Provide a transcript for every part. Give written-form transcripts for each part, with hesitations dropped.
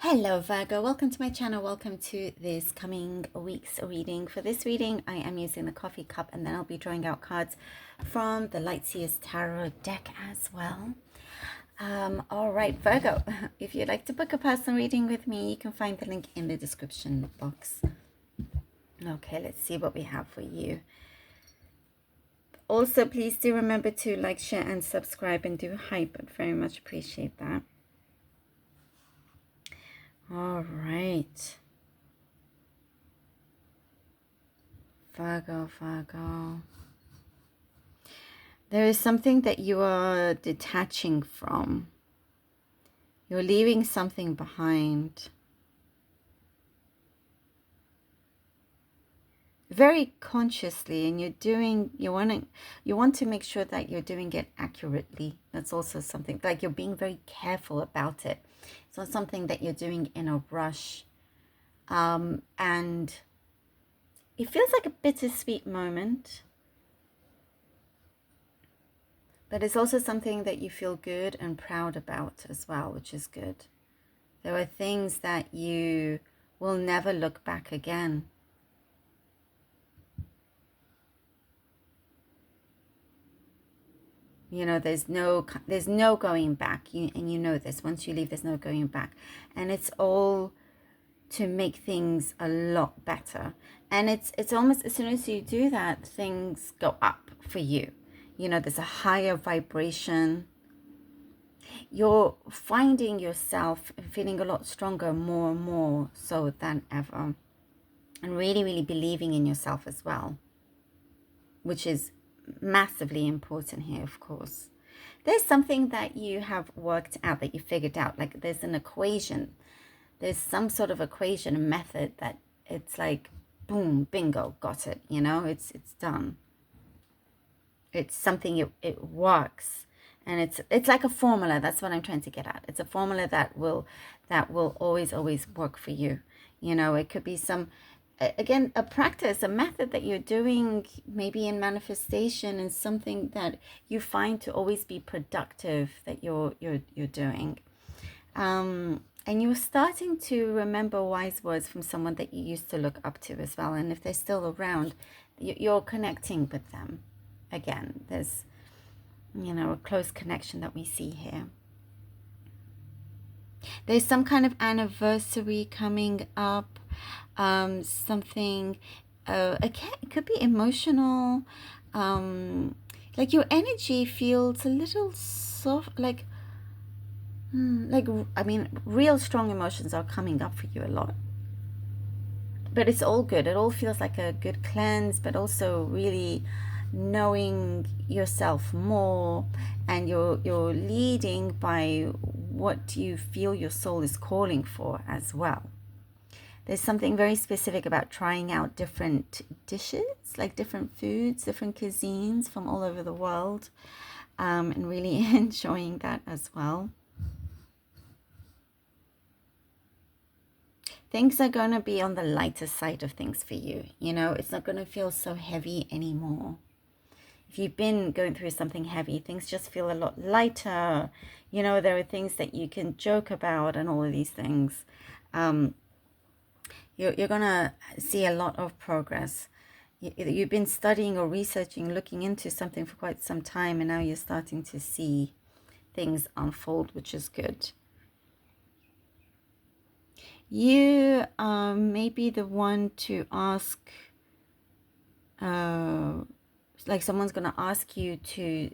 Hello Virgo, welcome to my channel. Welcome to this coming week's reading. For this reading, I am using the coffee cup and then I'll be drawing out cards from the Lightseers Tarot deck as well. All right, Virgo, if you'd like to book a personal reading with me, you can find the link in the description box. Okay, let's see what we have for you. Also, please do remember to like, share, and subscribe and do hype. I'd very much appreciate that. All right. Virgo. There is something that you are detaching from. You're leaving something behind. Very consciously, and you want to make sure that you're doing it accurately. That's also something, like you're being very careful about it. It's not something that you're doing in a rush. And it feels like a bittersweet moment. But it's also something that you feel good and proud about as well, which is good. There are things that you will never look back again. You know, there's no going back. And you know this. Once you leave, there's no going back. And it's all to make things a lot better. And it's almost as soon as you do that, things go up for you. You know, there's a higher vibration. You're finding yourself feeling a lot stronger, more and more so than ever. And really, really believing in yourself as well, which is massively important here, of course. There's something that you have worked out, that you figured out. Like there's an equation. There's some sort of equation, a method that it's like, boom, bingo, got it. You know, it's done. It's something, it works. And it's like a formula. That's what I'm trying to get at. It's a formula that will always work for you. You know, it could be some, again, a practice, a method that you're doing maybe in manifestation, and something that you find to always be productive that you're doing. And you're starting to remember wise words from someone that you used to look up to as well. And if they're still around, you're connecting with them. Again, there's, you know, a close connection that we see here. There's some kind of anniversary coming up. Something, again, it could be emotional. Like your energy feels a little soft, like, I mean, real strong emotions are coming up for you a lot. But it's all good. It all feels like a good cleanse, but also really knowing yourself more, and you're leading by what you feel your soul is calling for as well. There's something very specific about trying out different dishes, like different foods, different cuisines from all over the world, and really enjoying that as well. Things are going to be on the lighter side of things for you. You know, it's not going to feel so heavy anymore. If you've been going through something heavy, things just feel a lot lighter. You know, there are things that you can joke about and all of these things. You're going to see a lot of progress. You've been studying or researching, looking into something for quite some time, and now you're starting to see things unfold, which is good. You may be the one to ask, like someone's going to ask you to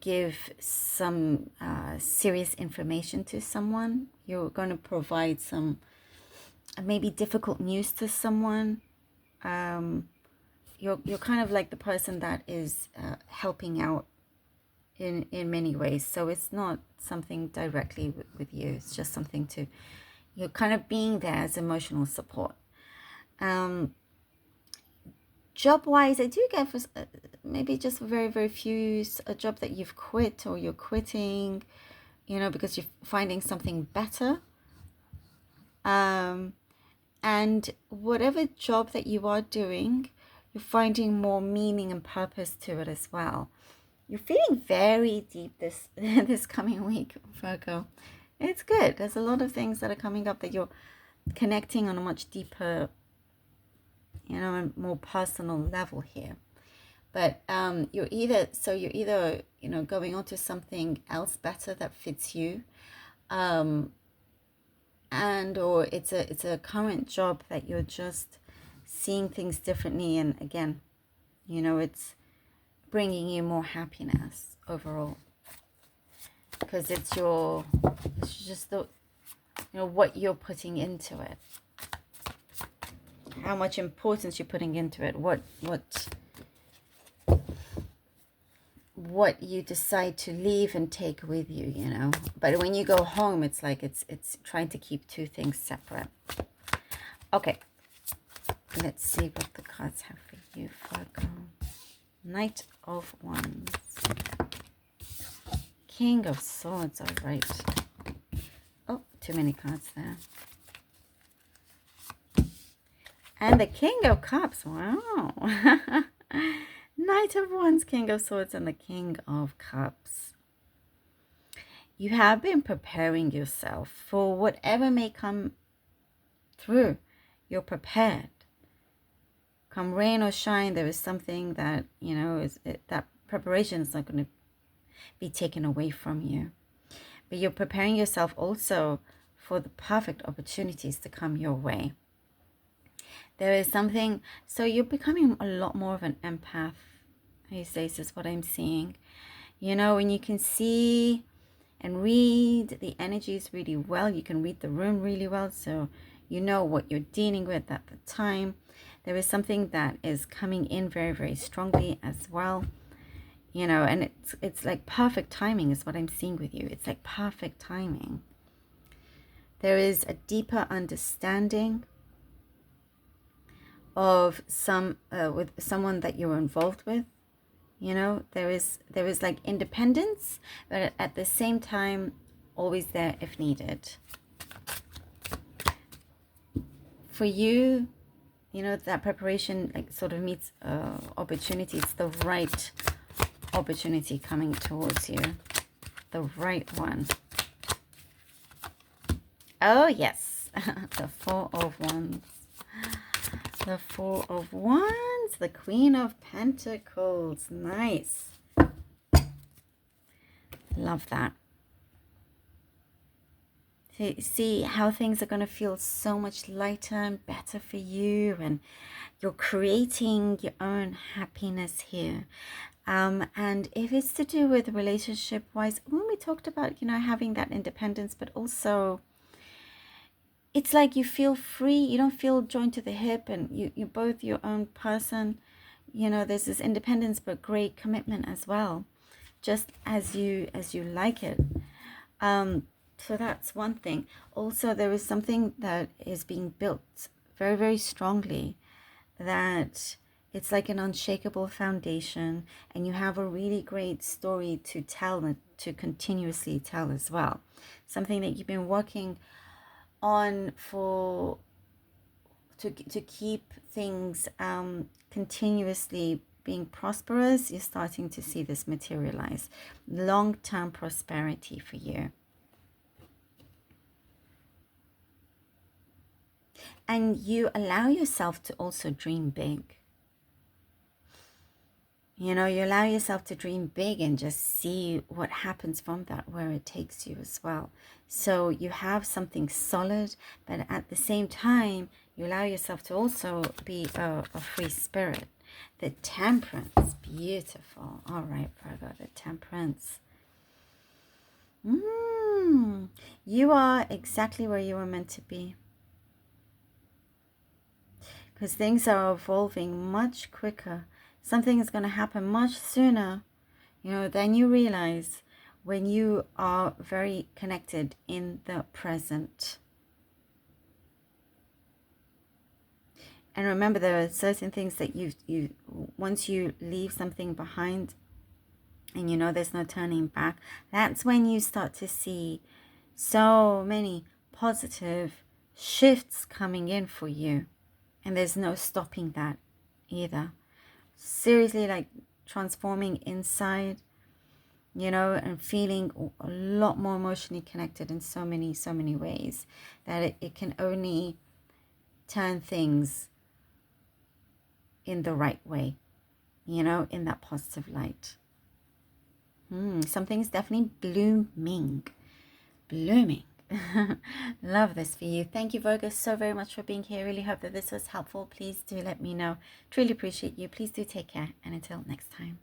give some serious information to someone. You're going to provide some maybe difficult news to someone. You're kind of like the person that is helping out in many ways. So it's not something directly with you. It's just something to, you're kind of being there as emotional support. Job-wise, I do get for maybe just very, very few, a job that you've quit or you're quitting, you know, because you're finding something better. And whatever job that you are doing, you're finding more meaning and purpose to it as well. You're feeling very deep this coming week, Virgo. It's good. There's a lot of things that are coming up that you're connecting on a much deeper, and more personal level here. But you're either going on to something else better that fits you, and or it's a current job that you're just seeing things differently, and again, it's bringing you more happiness overall, because it's just the what you're putting into it, how much importance you're putting into it, what you decide to leave and take with you, but when you go home, it's like it's trying to keep two things separate. Okay, let's see what the cards have for you, Virgo. Knight of Wands, King of Swords. All right. Oh, too many cards there. And the King of Cups. Wow. Knight of Wands, King of Swords, and the King of Cups. You have been preparing yourself for whatever may come through. You're prepared. Come rain or shine, there is something that, that preparation is not going to be taken away from you. But you're preparing yourself also for the perfect opportunities to come your way. There is something, so you're becoming a lot more of an empath these days, is what I'm seeing. When you can see and read the energies really well, you can read the room really well, so you know what you're dealing with at the time. There is something that is coming in very, very strongly as well. And it's like perfect timing is what I'm seeing with you. It's like perfect timing. There is a deeper understanding of with someone that you're involved with. There is like independence, but at the same time, always there if needed. For you, that preparation like sort of meets opportunity. It's the right opportunity coming towards you, the right one. Oh yes. The Four of Wands, the Four of Wands, the Queen of Pentacles. Nice. Love that. See how things are going to feel so much lighter and better for you, and you're creating your own happiness here. And if it's to do with relationship wise, when we talked about having that independence, but also it's like you feel free, you don't feel joined to the hip, and you're both your own person. There's this independence but great commitment as well, just as you like it. So that's one thing. Also, there is something that is being built very, very strongly, that it's like an unshakable foundation, and you have a really great story to tell and to continuously tell as well. Something that you've been working on to keep things continuously being prosperous. You're starting to see this materialize. Long-term prosperity for you. And you allow yourself to also dream big. You allow yourself to dream big and just see what happens from that, where it takes you as well. So you have something solid, but at the same time, you allow yourself to also be a free spirit. The Temperance, beautiful. All right, Virgo, the Temperance. You are exactly where you were meant to be. Because things are evolving much quicker. Something is going to happen much sooner, than you realize, when you are very connected in the present. And remember, there are certain things that you once you leave something behind, and there's no turning back, that's when you start to see so many positive shifts coming in for you. And there's no stopping that either. Seriously, like transforming inside. you know, and feeling a lot more emotionally connected in so many ways, that it can only turn things in the right way, you know, in that positive light. Something's definitely blooming. Love this for you. Thank you, Virgo, so very much for being here. Really hope that this was helpful. Please do let me know. Truly appreciate you. Please do take care, and until next time.